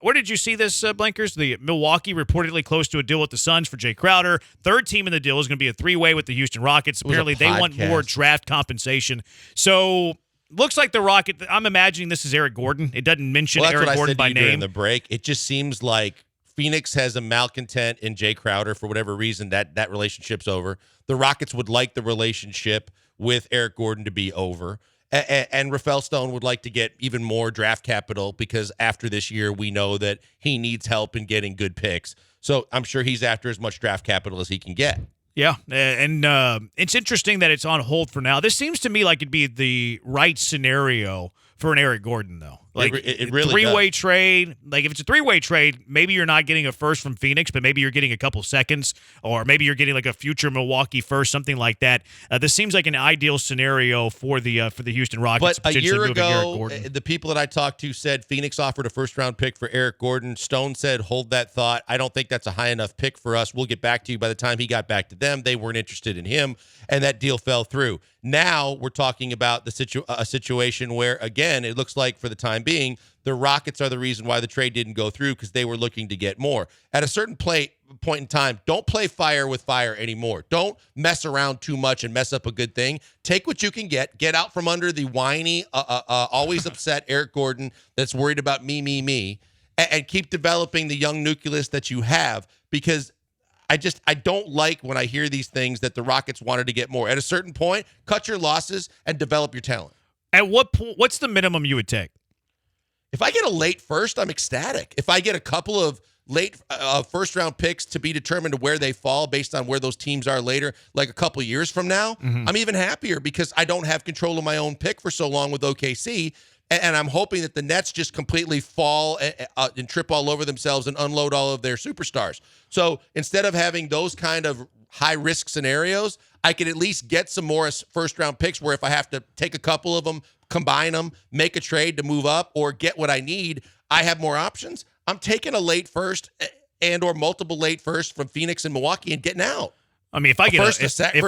where did you see this, Blankers? The Milwaukee reportedly close to a deal with the Suns for Jae Crowder. Third team in the deal is going to be a three-way with the Houston Rockets. Apparently, they want more draft compensation. So, looks like the Rocket. I'm imagining this is Eric Gordon. It doesn't mention Eric Gordon by name. During the break, it just seems like Phoenix has a malcontent in Jae Crowder for whatever reason. That relationship's over. The Rockets would like the relationship with Eric Gordon to be over. And Rafael Stone would like to get even more draft capital because after this year, we know that he needs help in getting good picks. So I'm sure he's after as much draft capital as he can get. Yeah, and it's interesting that it's on hold for now. This seems to me like it'd be the right scenario for an Eric Gordon, though. Like it really three-way does. trade. Like if it's a three-way trade, maybe you're not getting a first from Phoenix, but maybe you're getting a couple seconds, or maybe you're getting like a future Milwaukee first, something like that. This seems like an ideal scenario for the Houston Rockets. But a year ago, Eric the people that I talked to said Phoenix offered a first-round pick for Eric Gordon. Stone said, hold that thought. I don't think that's a high enough pick for us. We'll get back to you. By the time he got back to them, they weren't interested in him, and that deal fell through. Now we're talking about a situation where, again, it looks like for the time being, the Rockets are the reason why the trade didn't go through because they were looking to get more. At a certain point in time, don't play fire with fire anymore. Don't mess around too much and mess up a good thing. Take what you can get out from under the whiny, always upset Eric Gordon that's worried about me, and keep developing the young nucleus that you have because I don't like when I hear these things that the Rockets wanted to get more. At a certain point, cut your losses and develop your talent. At what point? What's the minimum you would take? If I get a late first, I'm ecstatic. If I get a couple of late first-round picks to be determined where they fall based on where those teams are later, like a couple years from now, I'm even happier because I don't have control of my own pick for so long with OKC, and I'm hoping that the Nets just completely fall and trip all over themselves and unload all of their superstars. So instead of having those kind of high-risk scenarios, I could at least get some more first-round picks where if I have to take a couple of them, combine them, make a trade to move up, or get what I need, I have more options. I'm taking a late first and or multiple late firsts from Phoenix and Milwaukee and getting out. I mean, if I get a second,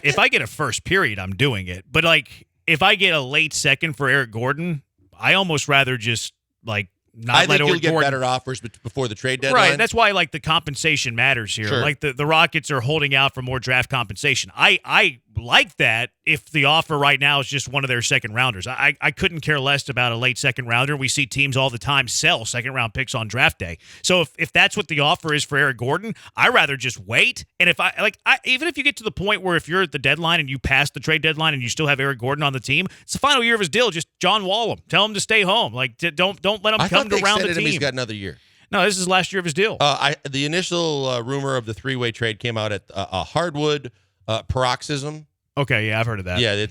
if I get a first period, I'm doing it. But like, if I get a late second for Eric Gordon, I almost rather just like not I let think Eric you'll get Gordon. better offers before the trade deadline. Right. That's why like the compensation matters here. Sure. Like the Rockets are holding out for more draft compensation. I like that if the offer right now is just one of their second rounders. I couldn't care less about a late second rounder. We see teams all the time sell second round picks on draft day. So if that's what the offer is for Eric Gordon, I'd rather just wait. And if even if you get to the point where if you're at the deadline and you pass the trade deadline and you still have Eric Gordon on the team, it's the final year of his deal. Just John Wall him. Tell him to stay home. Like don't let him come to round the team. He's got another year. No, this is last year of his deal. The initial rumor of the three-way trade came out at a hardwood paroxysm. Okay, yeah, I've heard of that. Yeah,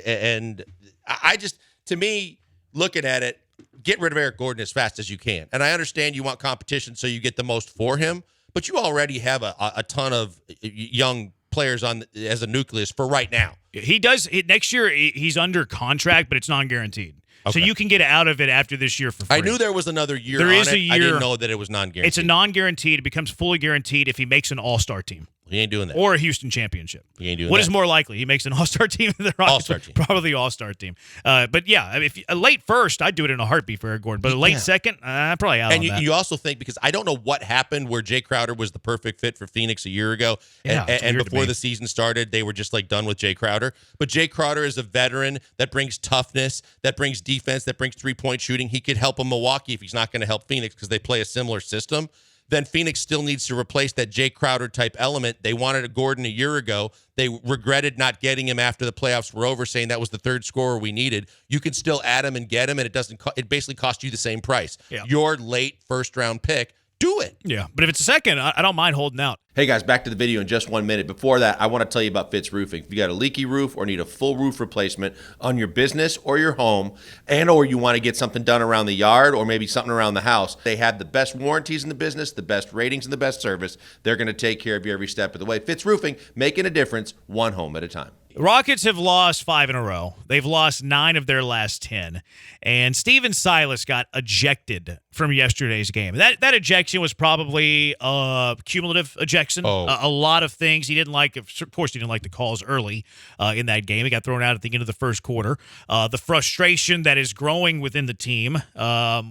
and I just, to me, looking at it, get rid of Eric Gordon as fast as you can. And I understand you want competition so you get the most for him, but you already have a ton of young players on as a nucleus for right now. He does. Next year, he's under contract, but it's non-guaranteed. Okay. So you can get out of it after this year for free. I knew there was another year there on is it. A year. I didn't know that it was non-guaranteed. It's a non-guaranteed. It becomes fully guaranteed if he makes an all-star team. He ain't doing that. Or a Houston championship. He ain't doing What that. is more likely? He makes an all-star team in the Rockets. All-star team. Probably all-star team. But yeah, if a late first, I'd do it in a heartbeat for Eric Gordon. But a late second, I'm probably out on that. And you also think, because I don't know what happened where Jae Crowder was the perfect fit for Phoenix a year ago. Yeah, and before the season started, they were just like done with Jae Crowder. But Jae Crowder is a veteran that brings toughness, that brings defense, that brings three-point shooting. He could help a Milwaukee if he's not going to help Phoenix because they play a similar system. Then Phoenix still needs to replace that Jae Crowder type element. They wanted a Gordon a year ago. They regretted not getting him after the playoffs were over, saying that was the third scorer we needed. You can still add him and get him, and it basically costs you the same price. Yeah. Your late first-round pick, do it. Yeah, but if it's a second, I don't mind holding out. Hey guys, back to the video in just 1 minute. Before that, I want to tell you about Fitz Roofing. If you got a leaky roof or need a full roof replacement on your business or your home, and or you want to get something done around the yard or maybe something around the house, they have the best warranties in the business, the best ratings, and the best service. They're going to take care of you every step of the way. Fitz Roofing, making a difference, one home at a time. Rockets have lost 5 in a row. They've lost 9 of their last 10. And Steven Silas got ejected from yesterday's game. That ejection was probably a cumulative ejection. A lot of things. He didn't like, of course, he didn't like the calls early in that game. He got thrown out at the end of the first quarter. The frustration that is growing within the team.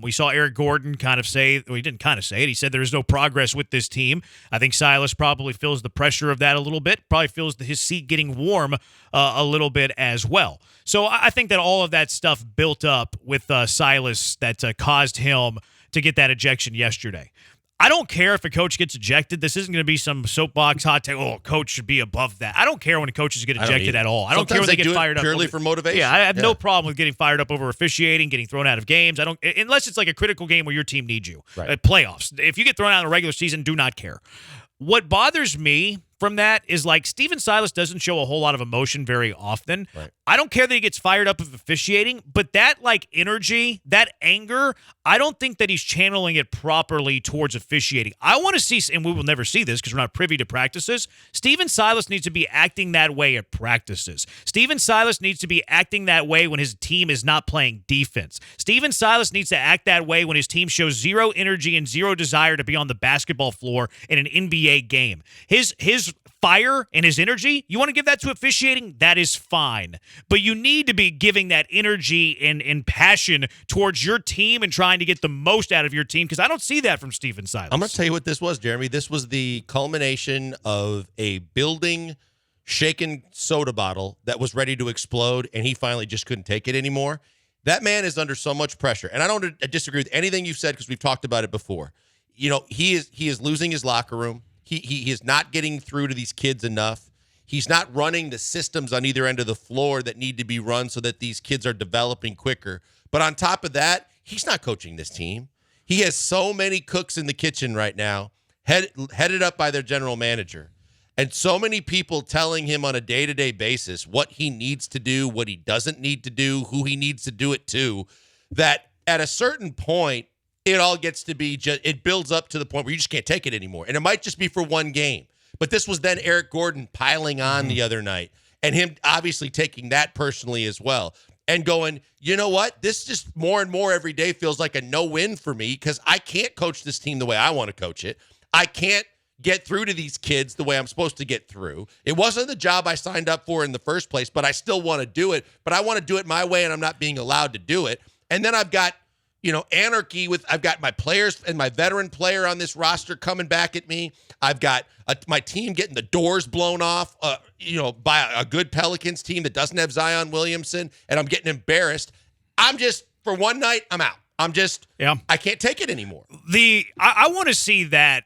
We saw Eric Gordon kind of say, well, he didn't kind of say it. He said there is no progress with this team. I think Silas probably feels the pressure of that a little bit. Probably feels his seat getting warm a little bit as well. So I think that all of that stuff built up with Silas that caused him to get that ejection yesterday. I don't care if a coach gets ejected. This isn't going to be some soapbox hot take. Oh, a coach should be above that. I don't care when coaches get ejected at all. I don't care when they get fired up purely for motivation. Yeah, I have no problem with getting fired up over officiating, getting thrown out of games. I don't, unless it's like a critical game where your team needs you. Right. Playoffs. If you get thrown out in a regular season, do not care. What bothers me from that is like Steven Silas doesn't show a whole lot of emotion very often. Right. I don't care that he gets fired up with officiating, but that like energy, that anger, I don't think that he's channeling it properly towards officiating. I want to see, and we will never see this because we're not privy to practices, Steven Silas needs to be acting that way at practices. Steven Silas needs to be acting that way when his team is not playing defense. Steven Silas needs to act that way when his team shows zero energy and zero desire to be on the basketball floor in an NBA game. His fire and his energy, you want to give that to officiating? That is fine. But you need to be giving that energy and passion towards your team and trying to get the most out of your team, because I don't see that from Steven Silas. I'm going to tell you what this was, Jeremy. This was the culmination of a building shaken soda bottle that was ready to explode, and he finally just couldn't take it anymore. That man is under so much pressure, and I don't disagree with anything you've said because we've talked about it before. You know, he is losing his locker room. He is not getting through to these kids enough. He's not running the systems on either end of the floor that need to be run so that these kids are developing quicker. But on top of that, he's not coaching this team. He has so many cooks in the kitchen right now, headed up by their general manager, and so many people telling him on a day-to-day basis what he needs to do, what he doesn't need to do, who he needs to do it to, that at a certain point, it all gets to be just, it builds up to the point where you just can't take it anymore. And it might just be for one game. But this was then Eric Gordon piling on the other night and him obviously taking that personally as well and going, you know what? This just more and more every day feels like a no-win for me because I can't coach this team the way I want to coach it. I can't get through to these kids the way I'm supposed to get through. It wasn't the job I signed up for in the first place, but I still want to do it. But I want to do it my way and I'm not being allowed to do it. And then I've got anarchy with, I've got my players and my veteran player on this roster coming back at me. I've got my team getting the doors blown off, by a good Pelicans team that doesn't have Zion Williamson, and I'm getting embarrassed. I'm just, for one night, I'm out. I'm just, I can't take it anymore. I want to see that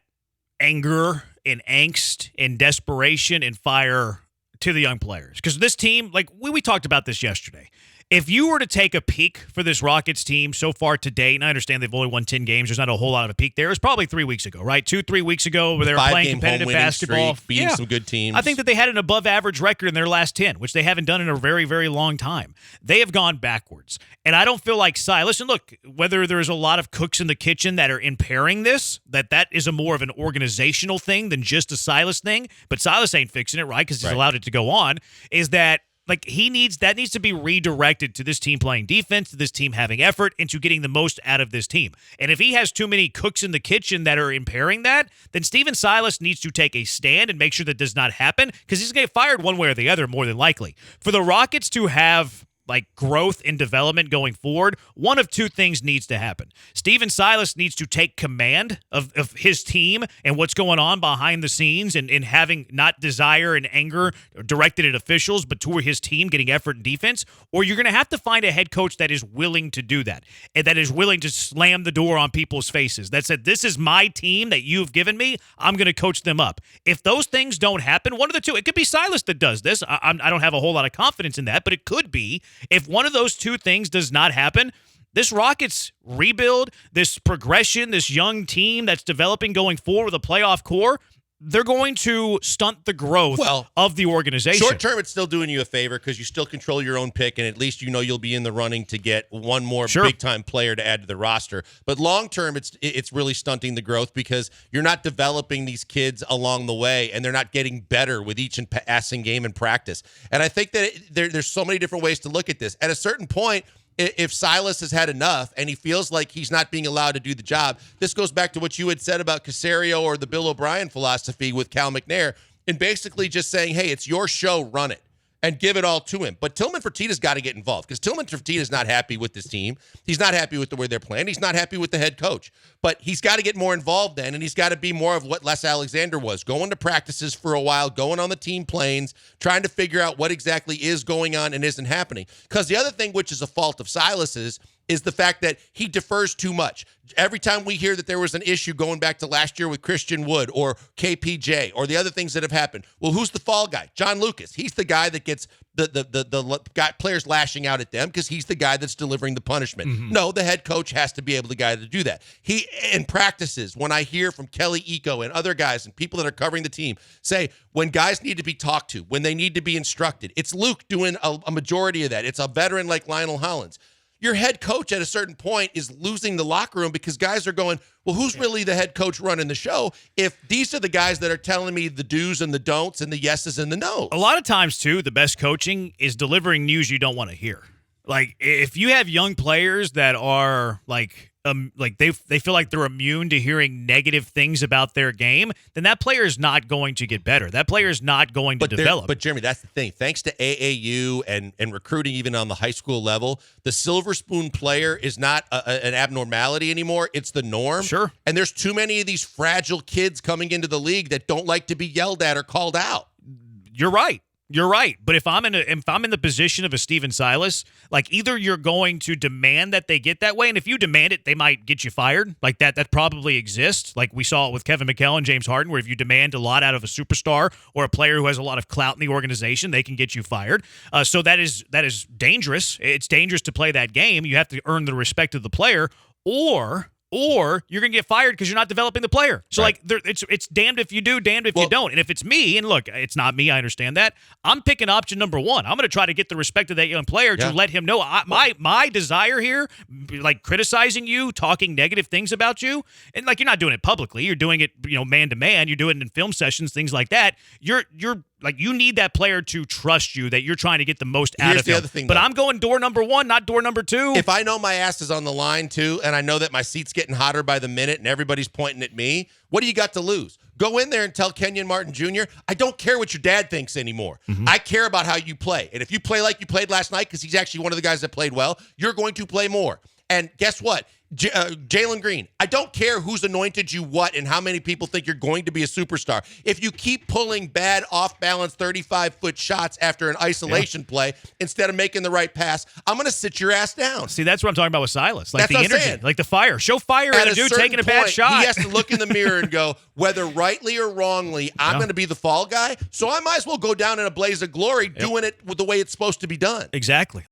anger and angst and desperation and fire to the young players. Because this team, like we talked about this yesterday, if you were to take a peek for this Rockets team so far to date, and I understand they've only won 10 games, there's not a whole lot of a peak there. It was probably 3 weeks ago, right? 2-3 weeks ago where they were playing competitive basketball. Beating some good teams. I think that they had an above-average record in their last 10, which they haven't done in a very, very long time. They have gone backwards. And I don't feel like Silas, and look, whether there's a lot of cooks in the kitchen that are impairing this, that is a more of an organizational thing than just a Silas thing, but Silas ain't fixing it, right, because he's allowed it to go on, is that like needs to be redirected to this team playing defense, to this team having effort, and to getting the most out of this team. And if he has too many cooks in the kitchen that are impairing that, then Steven Silas needs to take a stand and make sure that does not happen, because he's going to get fired one way or the other, more than likely. For the Rockets to have like growth and development going forward, one of two things needs to happen. Steven Silas needs to take command of his team and what's going on behind the scenes and having not desire and anger directed at officials, but toward his team getting effort and defense. Or you're going to have to find a head coach that is willing to do that and that is willing to slam the door on people's faces. That said, this is my team that you've given me. I'm going to coach them up. If those things don't happen, one of the two, it could be Silas that does this. I don't have a whole lot of confidence in that, but it could be. If one of those two things does not happen, this Rockets rebuild, this progression, this young team that's developing going forward with a playoff core, they're going to stunt the growth of the organization. Short term, it's still doing you a favor because you still control your own pick, and at least you know you'll be in the running to get one more big-time player to add to the roster. But long term, it's really stunting the growth because you're not developing these kids along the way, and they're not getting better with each passing game and practice. And I think that there's so many different ways to look at this. At a certain point, if Silas has had enough and he feels like he's not being allowed to do the job, this goes back to what you had said about Caserio or the Bill O'Brien philosophy with Cal McNair, and basically just saying, hey, it's your show, run it. And give it all to him. But Tillman Fertitta's got to get involved because Tillman Fertitta's not happy with this team. He's not happy with the way they're playing. He's not happy with the head coach. But he's got to get more involved then, and he's got to be more of what Les Alexander was, going to practices for a while, going on the team planes, trying to figure out what exactly is going on and isn't happening. Because the other thing, which is a fault of Silas's, is the fact that he defers too much. Every time we hear that there was an issue going back to last year with Christian Wood or KPJ or the other things that have happened, well, who's the fall guy? John Lucas. He's the guy that gets the players lashing out at them because he's the guy that's delivering the punishment. Mm-hmm. No, the head coach has to be able to do that. He, in practices, when I hear from Kelly Eco and other guys and people that are covering the team say when guys need to be talked to, when they need to be instructed, it's Luke doing a majority of that. It's a veteran like Lionel Hollins. Your head coach at a certain point is losing the locker room because guys are going, well, who's really the head coach running the show if these are the guys that are telling me the do's and the don'ts and the yeses and the no's? A lot of times, too, the best coaching is delivering news you don't want to hear. Like, if you have young players that are, like they feel like they're immune to hearing negative things about their game, then that player is not going to get better. That player is not going to develop. But Jeremy, that's the thing. Thanks to AAU and recruiting even on the high school level, the silver spoon player is not an abnormality anymore. It's the norm. Sure. And there's too many of these fragile kids coming into the league that don't like to be yelled at or called out. You're right. You're right, but if I'm in the position of a Steven Silas, like either you're going to demand that they get that way, and if you demand it, they might get you fired. Like that probably exists. Like we saw it with Kevin McHale and James Harden, where if you demand a lot out of a superstar or a player who has a lot of clout in the organization, they can get you fired. So that is dangerous. It's dangerous to play that game. You have to earn the respect of the player, or you're going to get fired because you're not developing the player. So, right. It's damned if you do, damned if you don't. And if it's me, and look, it's not me, I understand that, I'm picking option number one. I'm going to try to get the respect of that young player to let him know my desire here, like criticizing you, talking negative things about you, and like you're not doing it publicly. You're doing it, man to man. You're doing it in film sessions, things like that. You're like, you need that player to trust you, that you're trying to get the most out of him. Other thing, but I'm going door number one, not door number two. If I know my ass is on the line, too, and I know that my seat's getting hotter by the minute and everybody's pointing at me, what do you got to lose? Go in there and tell Kenyon Martin Jr., I don't care what your dad thinks anymore. Mm-hmm. I care about how you play. And if you play like you played last night, because he's actually one of the guys that played well, you're going to play more. And guess what? Jalen Green, I don't care who's anointed you what and how many people think you're going to be a superstar. If you keep pulling bad, off-balance, 35-foot shots after an isolation play instead of making the right pass, I'm going to sit your ass down. See, that's what I'm talking about with Silas. Like that's the energy, like the fire. Show fire in a dude taking a bad shot. He has to look in the mirror and go, whether rightly or wrongly, I'm going to be the fall guy, so I might as well go down in a blaze of glory doing it with the way it's supposed to be done. Exactly.